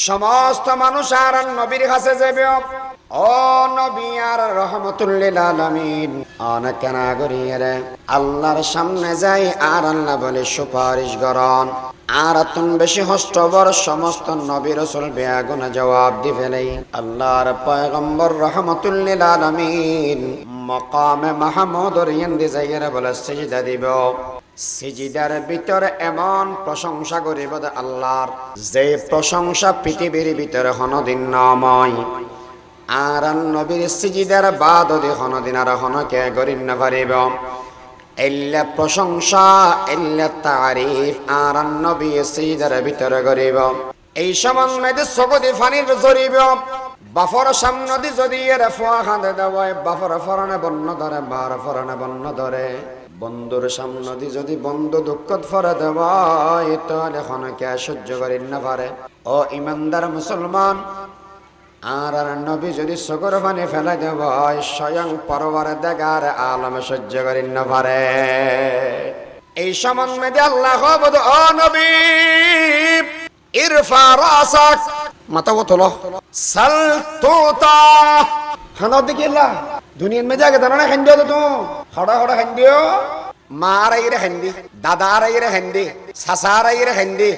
সমস্ত মানুষ আর নবীর কাছে যাবে। ও নবী আর রহমতুল লিল আলামিন, অনেক নাগরিকরা আল্লাহর সামনে যাই আর আল্লাহ বলে সুপারিশ করন। আর তুমি বেশি হষ্টবর সমস্ত নবী রাসূল বেয়াগুনা জবাব দি ফেলেই আল্লাহর পয়গম্বর রহমতুল লিল আলামিন মকামে মাহমুদর ইন্দি যাইরা বলে সিজদা দিব। সিজদার ভিতরে এমন প্রশংসা করিব আল্লাহর, যে প্রশংসা পৃথিবীর ভিতরে কোনদিন নয়। আর নবীর সিজদার বাদ দি কোনদিন আর হনকে করিন না পারিব। ইল্লা প্রশংসা ইল্লা তারিফ আর নবী সিজদার ভিতরে করিব। এই সমন্বয়ে সগদি ফানির জরিব। বাফর সামনে দি যদি এর ফোয়া খাঁদে দেওয়ায় বাফর ফরনে বন্য ধরে, বার ফরনে বন্য ধরে। বন্ধুর সামনে দি যদি বন্ধু দুঃখত ফরে দেওয়ায় তাহলে হনকে সহ্য করিন না পারে। ও ইমানদার মুসলমান, আর নবী যদি চকুর পানি ফেলাই দেব স্বয়ং পরবার দেখার আলমে সহ্য করিন না পারে। এই সমন্বয়ে আল্লাহ বলে ও নবী ইরফা রাসাক, মাথা তোলো, সাল তুতা। খানা দেখিলা দুনিয়ার মে জায়গা জানা না খান দিও তো খড়া খড়া খান দিও। মার আইরে খান দি, দাদার আইরে খান দি, সাসার আইরে খান দি,